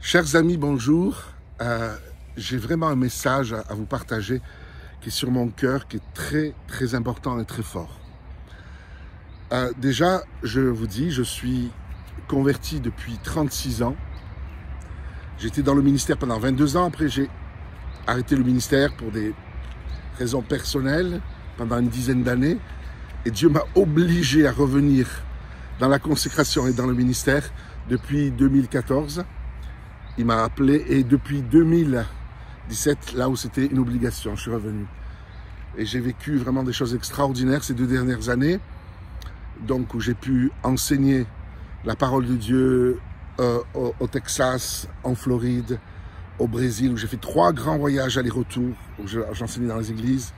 Chers amis, bonjour. J'ai vraiment un message à vous partager qui est sur mon cœur, qui est très important et très fort. Déjà, je vous dis, je suis converti depuis 36 ans. J'étais dans le ministère pendant 22 ans. Après, j'ai arrêté le ministère pour des raisons personnelles pendant une dizaine d'années. Et Dieu m'a obligé à revenir dans la consécration et dans le ministère depuis 2014. Il m'a appelé et depuis 2017, là où c'était une obligation, je suis revenu. Et j'ai vécu vraiment des choses extraordinaires ces 2 dernières années. Donc, où j'ai pu enseigner la parole de Dieu au Texas, en Floride, au Brésil, où j'ai fait 3 grands voyages aller-retour, où j'enseignais dans les églises.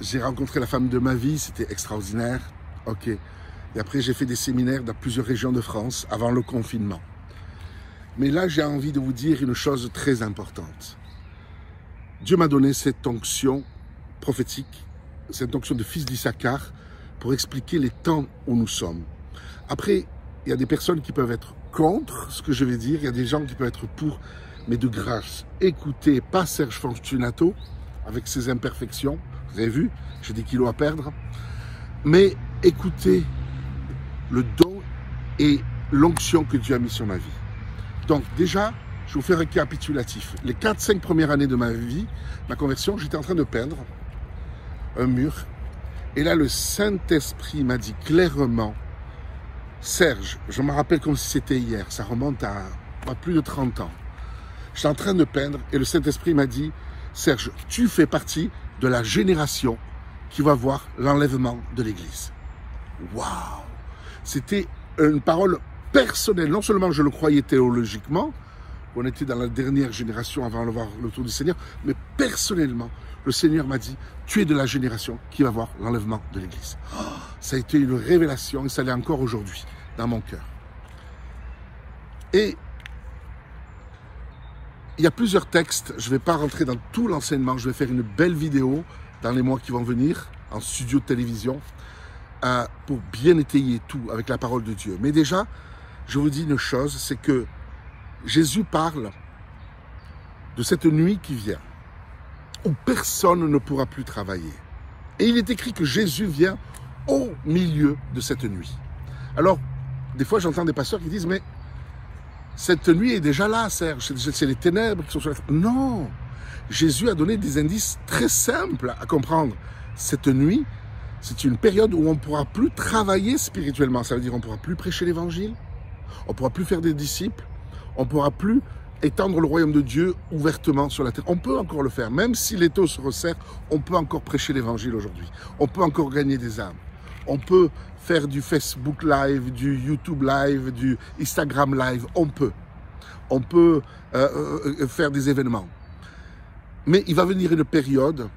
J'ai rencontré la femme de ma vie, c'était extraordinaire. Ok. Et après, j'ai fait des séminaires dans plusieurs régions de France avant le confinement. Mais là, j'ai envie de vous dire une chose très importante. Dieu m'a donné cette onction prophétique, cette onction de fils d'Issachar, pour expliquer les temps où nous sommes. Après, il y a des personnes qui peuvent être contre ce que je vais dire, il y a des gens qui peuvent être pour, mais de grâce, écoutez, pas Serge Fortunato, avec ses imperfections, vous avez vu, j'ai des kilos à perdre, mais écoutez le don et l'onction que Dieu a mis sur ma vie. Donc déjà, je vous fais un récapitulatif. Les 4-5 premières années de ma vie, ma conversion, j'étais en train de peindre un mur. Et là, le Saint-Esprit m'a dit clairement, Serge, je me rappelle comme si c'était hier, ça remonte à plus de 30 ans. J'étais en train de peindre et le Saint-Esprit m'a dit, Serge, tu fais partie de la génération qui va voir l'enlèvement de l'Église. Waouh! C'était une parole personnelle. Non seulement je le croyais théologiquement, on était dans la dernière génération avant de voir le retour du Seigneur, mais personnellement, le Seigneur m'a dit, tu es de la génération qui va voir l'enlèvement de l'Église. Oh, ça a été une révélation et ça l'est encore aujourd'hui dans mon cœur. Et il y a plusieurs textes, je ne vais pas rentrer dans tout l'enseignement, je vais faire une belle vidéo dans les mois qui vont venir, en studio de télévision, pour bien étayer tout avec la parole de Dieu. Mais déjà, je vous dis une chose, c'est que Jésus parle de cette nuit qui vient, où personne ne pourra plus travailler. Et il est écrit que Jésus vient au milieu de cette nuit. Alors, des fois j'entends des pasteurs qui disent, mais cette nuit est déjà là, Serge, c'est les ténèbres qui sont sur la... Non, Jésus a donné des indices très simples à comprendre. Cette nuit, c'est une période où on ne pourra plus travailler spirituellement. Ça veut dire qu'on ne pourra plus prêcher l'évangile, on ne pourra plus faire des disciples, on ne pourra plus étendre le royaume de Dieu ouvertement sur la terre. On peut encore le faire, même si l'étau se resserre, on peut encore prêcher l'évangile aujourd'hui. On peut encore gagner des âmes. On peut faire du Facebook Live, du YouTube Live, du Instagram Live, on peut. On peut faire des événements. Mais il va venir une période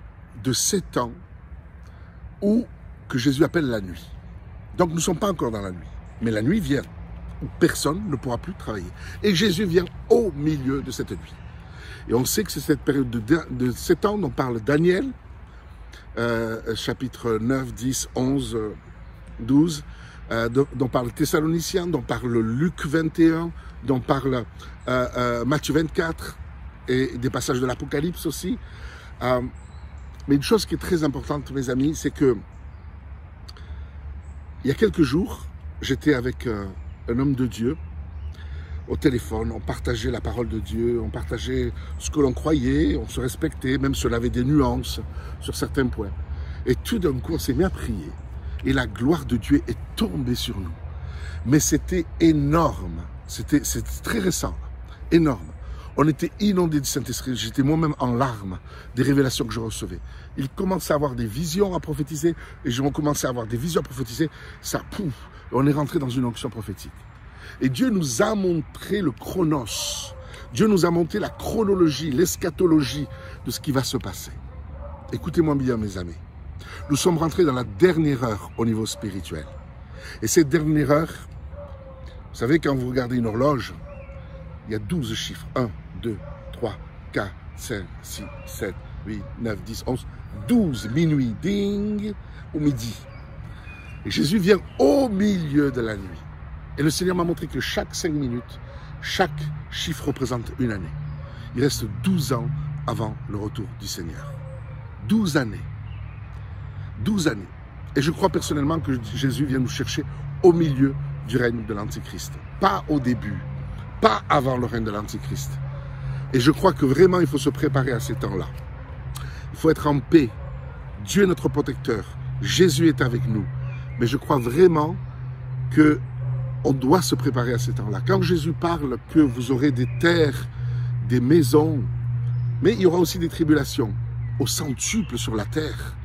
de 7 ans où que Jésus appelle la nuit. Donc nous ne sommes pas encore dans la nuit, mais la nuit vient, où personne ne pourra plus travailler. Et Jésus vient au milieu de cette nuit. Et on sait que c'est cette période de 7 ans dont parle Daniel, chapitre 9, 10, 11, 12, dont parle Thessaloniciens, dont parle Luc 21, dont parle Matthieu 24, et des passages de l'Apocalypse aussi. Mais une chose qui est très importante, mes amis, c'est que il y a quelques jours, j'étais avec un homme de Dieu au téléphone, on partageait la parole de Dieu, on partageait ce que l'on croyait, on se respectait, même si on avait des nuances sur certains points. Et tout d'un coup, on s'est mis à prier. Et la gloire de Dieu est tombée sur nous. Mais c'était énorme, c'était très récent, énorme. On était inondés du Saint-Esprit, j'étais moi-même en larmes des révélations que je recevais. Il commençait à avoir des visions à prophétiser, et je commençais à avoir des visions à prophétiser, ça pouf, on est rentré dans une onction prophétique. Et Dieu nous a montré le chronos, Dieu nous a montré la chronologie, l'eschatologie de ce qui va se passer. Écoutez-moi bien, mes amis, nous sommes rentrés dans la dernière heure au niveau spirituel. Et cette dernière heure, vous savez, quand vous regardez une horloge, il y a 12 chiffres, 1, 2, 3, 4, 5, 6, 7, 8, 9, 10, 11, 12, minuit, ding, au midi. Et Jésus vient au milieu de la nuit. Et le Seigneur m'a montré que chaque 5 minutes, Chaque chiffre représente une année. Il reste 12 ans avant le retour du Seigneur. 12 années. 12 années. Et je crois personnellement que Jésus vient nous chercher au milieu du règne de l'Antichrist. Pas au début, pas avant le règne de l'Antichrist. Et je crois que vraiment il faut se préparer à ces temps-là. Il faut être en paix. Dieu est notre protecteur. Jésus est avec nous. Mais je crois vraiment qu'on doit se préparer à ces temps-là. Quand Jésus parle que vous aurez des terres, des maisons, mais il y aura aussi des tribulations au centuple sur la terre.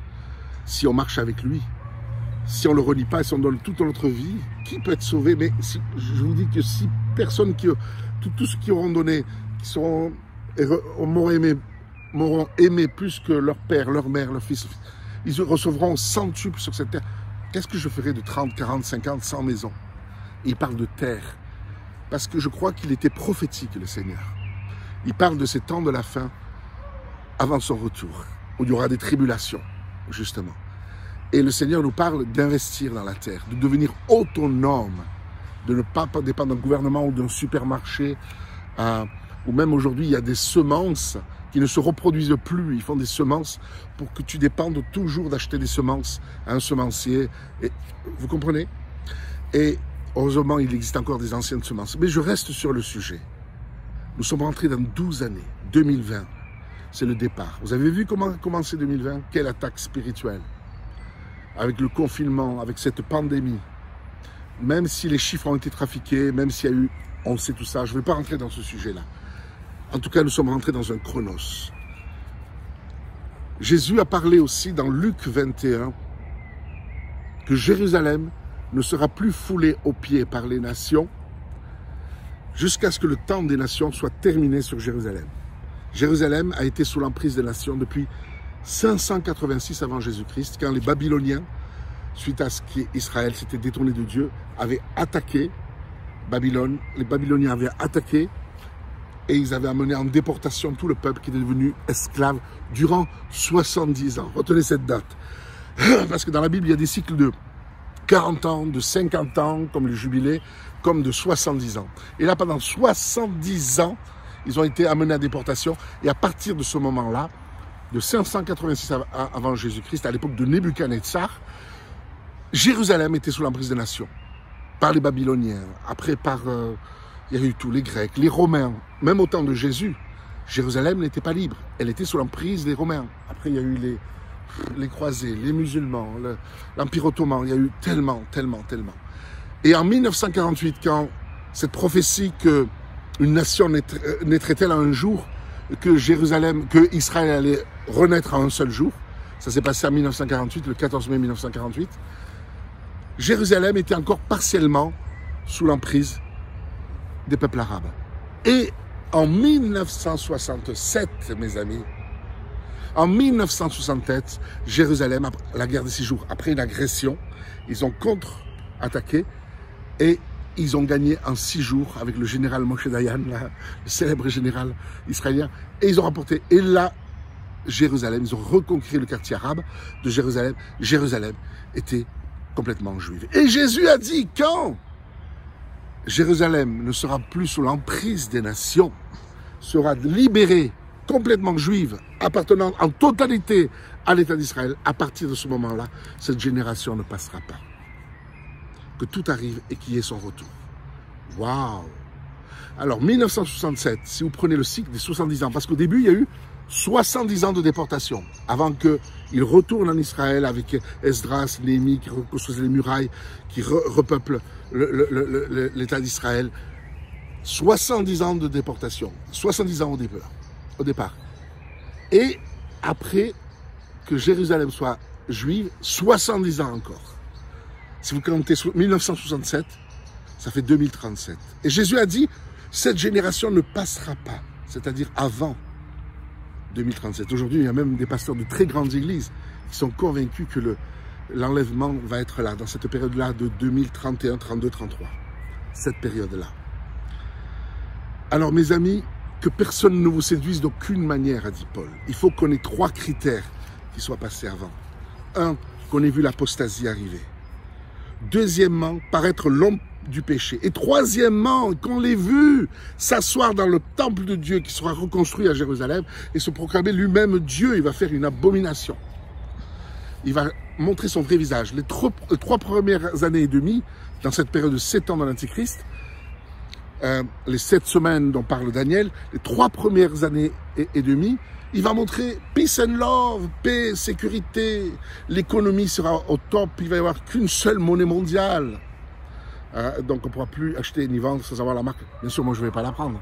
Si on marche avec lui, si on ne le renie pas et si on donne toute notre vie, qui peut être sauvé? Mais si, je vous dis que si personne tous ceux qui auront donné, qui m'auront aimé plus que leur père, leur mère, leur fils, ils recevront centuple sur cette terre. Qu'est-ce que je ferai de 30, 40, 50, 100 maisons? Et il parle de terre. Parce que je crois qu'il était prophétique, le Seigneur. Il parle de ces temps de la fin avant son retour, où il y aura des tribulations, justement. Et le Seigneur nous parle d'investir dans la terre, de devenir autonome, de ne pas dépendre d'un gouvernement ou d'un supermarché. Ou même aujourd'hui, il y a des semences qui ne se reproduisent plus. Ils font des semences pour que tu dépendes toujours d'acheter des semences à un semencier. Et, vous comprenez? Et heureusement, il existe encore des anciennes semences. Mais je reste sur le sujet. Nous sommes rentrés dans 12 années. 2020, c'est le départ. Vous avez vu comment a commencé 2020? Quelle attaque spirituelle! Avec le confinement, avec cette pandémie. Même si les chiffres ont été trafiqués, même s'il y a eu... On sait tout ça, je ne vais pas rentrer dans ce sujet-là. En tout cas, nous sommes rentrés dans un chronos. Jésus a parlé aussi dans Luc 21 que Jérusalem ne sera plus foulée aux pieds par les nations jusqu'à ce que le temps des nations soit terminé sur Jérusalem. Jérusalem a été sous l'emprise des nations depuis 586 avant Jésus-Christ, quand les Babyloniens, suite à ce qu'Israël s'était détourné de Dieu, avaient attaqué Babylone. Les Babyloniens avaient attaqué et ils avaient amené en déportation tout le peuple qui était devenu esclave durant 70 ans. Retenez cette date. Parce que dans la Bible, il y a des cycles de 40 ans, de 50 ans, comme le jubilé, comme de 70 ans. Et là, pendant 70 ans, ils ont été amenés à déportation. Et à partir de ce moment-là, de 586 avant Jésus-Christ, à l'époque de Nebuchadnezzar, Jérusalem était sous l'emprise des nations, par les Babyloniens, après il y a eu tous les Grecs, les Romains, même au temps de Jésus, Jérusalem n'était pas libre, elle était sous l'emprise des Romains. Après il y a eu les croisés, les musulmans, l'Empire ottoman, il y a eu tellement. Et en 1948, quand cette prophétie qu'une nation naîtrait-elle un jour, que Israël allait renaître en un seul jour, ça s'est passé en 1948, le 14 mai 1948, Jérusalem était encore partiellement sous l'emprise des peuples arabes. Et en 1967, mes amis, en 1967, Jérusalem, la guerre des 6 jours, après une agression, ils ont contre-attaqué et ils ont gagné en 6 jours avec le général Moshe Dayan, le célèbre général israélien, et ils ont remporté. Et là, Jérusalem, ils ont reconquis le quartier arabe de Jérusalem. Jérusalem était complètement juive. Et Jésus a dit, quand Jérusalem ne sera plus sous l'emprise des nations, sera libérée, complètement juive, appartenant en totalité à l'État d'Israël, à partir de ce moment-là, cette génération ne passera pas. Que tout arrive et qu'il y ait son retour. Waouh! Alors, 1967, si vous prenez le cycle des 70 ans, parce qu'au début, il y a eu 70 ans de déportation, avant qu'ils retournent en Israël avec Esdras, Néhémie, qui reconstruisent les murailles, qui repeuplent l'État d'Israël. 70 ans de déportation, 70 ans au départ. Et après que Jérusalem soit juive, 70 ans encore. Si vous comptez 1967, ça fait 2037. Et Jésus a dit, cette génération ne passera pas, c'est-à-dire avant 2037. Aujourd'hui, il y a même des pasteurs de très grandes églises qui sont convaincus que l'enlèvement va être là, dans cette période-là de 2031, 32, 33. Cette période-là. Alors, mes amis, que personne ne vous séduise d'aucune manière, a dit Paul. Il faut qu'on ait 3 critères qui soient passés avant. 1, qu'on ait vu l'apostasie arriver. Deuxièmement, paraître l'homme du péché. Et troisièmement, qu'on l'ait vu s'asseoir dans le temple de Dieu qui sera reconstruit à Jérusalem et se proclamer lui-même Dieu. Il va faire une abomination. Il va montrer son vrai visage. Les trois premières années et demie, dans cette période de 7 ans de l'Antichrist, les 7 semaines dont parle Daniel, les 3 premières années et demie, il va montrer peace and love, paix, sécurité, l'économie sera au top, il va y avoir qu'une seule monnaie mondiale. Donc on ne pourra plus acheter ni vendre sans avoir la marque. Bien sûr, moi je ne vais pas la prendre.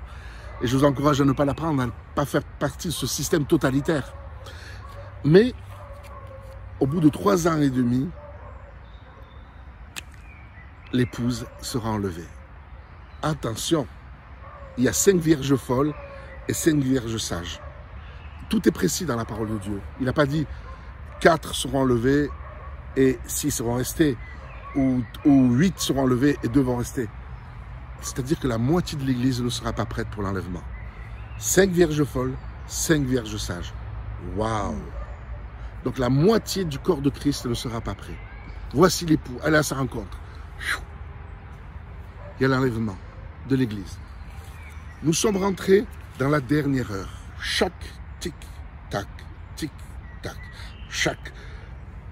Et je vous encourage à ne pas la prendre, à ne pas faire partie de ce système totalitaire. Mais, au bout de 3 ans et demi, l'épouse sera enlevée. Attention, il y a 5 vierges folles et 5 vierges sages. Tout est précis dans la parole de Dieu. Il n'a pas dit 4 seront enlevés et 6 seront restés, ou 8 seront enlevés et 2 vont rester. C'est-à-dire que la moitié de l'Église ne sera pas prête pour l'enlèvement. 5 vierges folles, 5 vierges sages. Waouh! Donc la moitié du corps de Christ ne sera pas prêt. Voici l'époux, allez à sa rencontre. Il y a l'enlèvement de l'Église. Nous sommes rentrés dans la dernière heure. Chaque tic-tac, tic-tac, chaque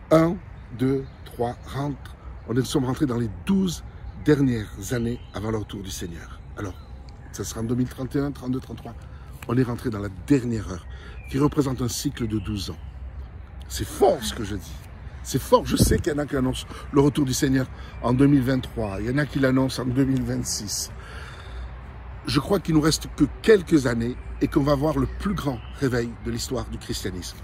1, 2, 3 rentre. Nous sommes rentrés dans les 12 dernières années avant le retour du Seigneur. Alors, ça sera en 2031, 32, 33. On est rentré dans la dernière heure, qui représente un cycle de 12 ans. C'est fort ce que je dis. C'est fort. Je sais qu'il y en a qui annoncent le retour du Seigneur en 2023. Il y en a qui l'annoncent en 2026. Je crois qu'il nous reste que quelques années et qu'on va voir le plus grand réveil de l'histoire du christianisme.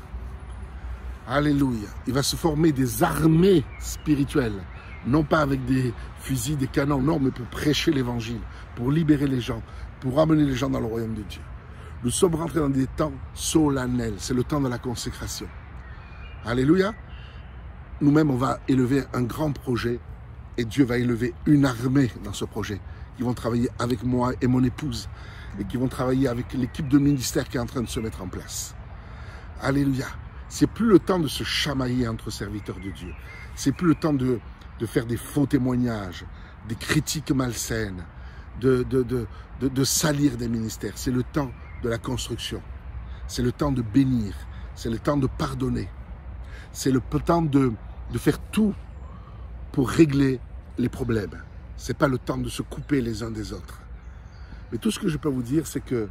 Alléluia. Il va se former des armées spirituelles, non pas avec des fusils, des canons, non, mais pour prêcher l'évangile, pour libérer les gens, pour amener les gens dans le royaume de Dieu. Nous sommes rentrés dans des temps solennels. C'est le temps de la consécration. Alléluia. Nous-mêmes, on va élever un grand projet et Dieu va élever une armée dans ce projet qui vont travailler avec moi et mon épouse et qui vont travailler avec l'équipe de ministère qui est en train de se mettre en place. Alléluia. C'est plus le temps de se chamailler entre serviteurs de Dieu. C'est plus le temps de faire des faux témoignages, des critiques malsaines, de salir des ministères. C'est le temps de la construction. C'est le temps de bénir. C'est le temps de pardonner. C'est le temps de faire tout pour régler les problèmes. Ce n'est pas le temps de se couper les uns des autres. Mais tout ce que je peux vous dire, c'est que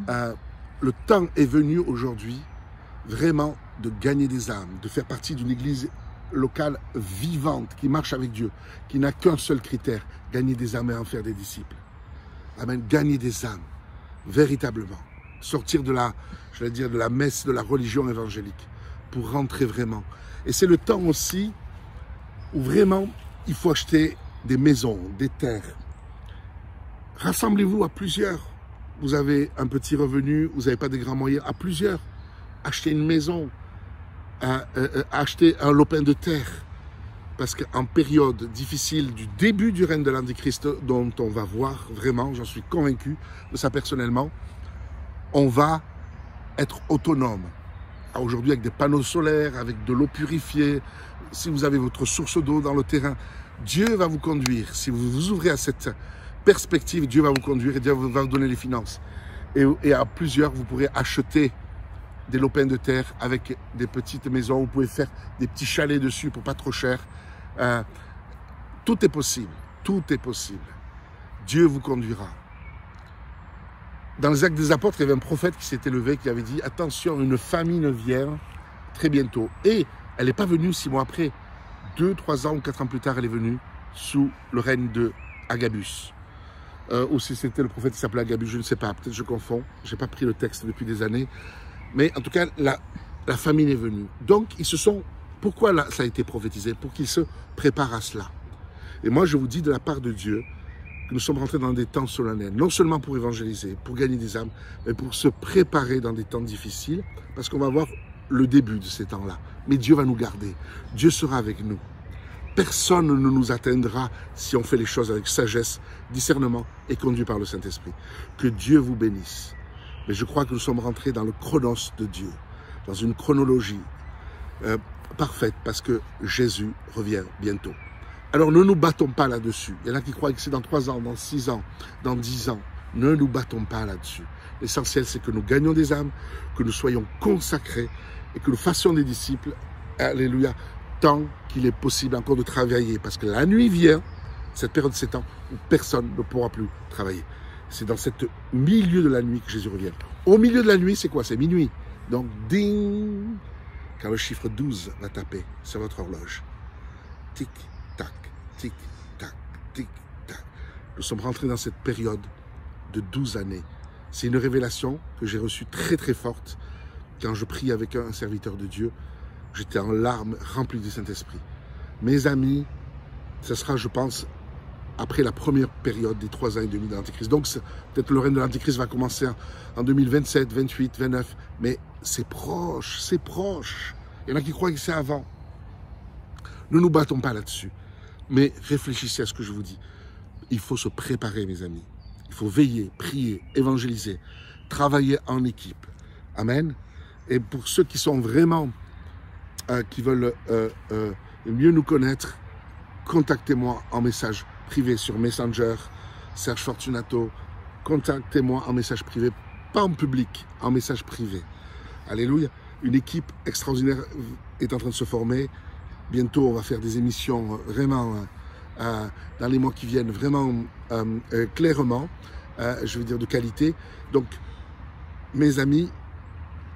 le temps est venu aujourd'hui vraiment de gagner des âmes, de faire partie d'une église locale vivante, qui marche avec Dieu, qui n'a qu'un seul critère, gagner des âmes et en faire des disciples. Amen, gagner des âmes, véritablement. Sortir de la, je vais dire, de la messe de la religion évangélique, pour rentrer vraiment. Et c'est le temps aussi où vraiment il faut acheter des maisons, des terres. Rassemblez-vous à plusieurs. Vous avez un petit revenu, vous n'avez pas de grands moyens, à plusieurs. Achetez une maison, achetez un lopin de terre. Parce qu'en période difficile du début du règne de l'Antichrist, dont on va voir vraiment, j'en suis convaincu de ça personnellement, on va être autonome. Aujourd'hui, avec des panneaux solaires, avec de l'eau purifiée, si vous avez votre source d'eau dans le terrain, Dieu va vous conduire. Si vous vous ouvrez à cette perspective, Dieu va vous conduire et Dieu va vous donner les finances. Et à plusieurs, vous pourrez acheter des lopins de terre avec des petites maisons. Vous pouvez faire des petits chalets dessus pour pas trop cher. Tout est possible. Tout est possible. Dieu vous conduira. Dans les Actes des Apôtres, il y avait un prophète qui s'était levé, qui avait dit « Attention, une famine vient très bientôt. » Et elle n'est pas venue 6 mois après. 2, 3 ans ou 4 ans plus tard, elle est venue sous le règne de Agabus. Ou si c'était le prophète qui s'appelait Agabus, je ne sais pas, peut-être je confonds. Je n'ai pas pris le texte depuis des années. Mais en tout cas, la famine est venue. Donc, ils se sont... Pourquoi là, ça a été prophétisé? Pour qu'ils se préparent à cela. Et moi, je vous dis de la part de Dieu que nous sommes rentrés dans des temps solennels, non seulement pour évangéliser, pour gagner des âmes, mais pour se préparer dans des temps difficiles, parce qu'on va voir le début de ces temps-là. Mais Dieu va nous garder. Dieu sera avec nous. Personne ne nous atteindra si on fait les choses avec sagesse, discernement et conduit par le Saint-Esprit. Que Dieu vous bénisse. Mais je crois que nous sommes rentrés dans le chronos de Dieu, dans une chronologie parfaite, parce que Jésus revient bientôt. Alors ne nous battons pas là-dessus. Il y en a qui croient que c'est dans 3 ans, dans 6 ans, dans 10 ans. Ne nous battons pas là-dessus. L'essentiel, c'est que nous gagnions des âmes, que nous soyons consacrés et que nous fassions des disciples. Alléluia. Tant qu'il est possible encore de travailler. Parce que la nuit vient, cette période de 7 ans, où personne ne pourra plus travailler. C'est dans ce milieu de la nuit que Jésus revient. Au milieu de la nuit, c'est quoi? C'est minuit. Donc, ding, quand le chiffre 12 va taper sur votre horloge. Tic, tac, tic, tac, tic, tac. Nous sommes rentrés dans cette période de 12 années. C'est une révélation que j'ai reçue très très forte quand je prie avec un serviteur de Dieu. J'étais en larmes, rempli du Saint-Esprit. Mes amis, ce sera, je pense, après la première période des 3 ans et demi de l'Antéchrist. Donc, peut-être le règne de l'Antéchrist va commencer en 2027, 28, 29, mais c'est proche, c'est proche. Il y en a qui croient que c'est avant. Ne nous battons pas là-dessus, mais réfléchissez à ce que je vous dis. Il faut se préparer, mes amis. Il faut veiller, prier, évangéliser, travailler en équipe. Amen. Et pour ceux qui sont vraiment, qui veulent mieux nous connaître, contactez-moi en message privé sur Messenger, Serge Fortunato. Contactez-moi en message privé, pas en public, en message privé. Alléluia. Une équipe extraordinaire est en train de se former. Bientôt, on va faire des émissions vraiment, dans les mois qui viennent, vraiment clairement, je veux dire de qualité. Donc, mes amis,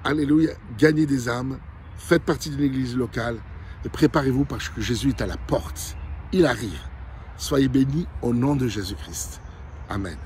alléluia, gagnez des âmes, faites partie d'une église locale et préparez-vous parce que Jésus est à la porte. Il arrive. Soyez bénis au nom de Jésus-Christ. Amen.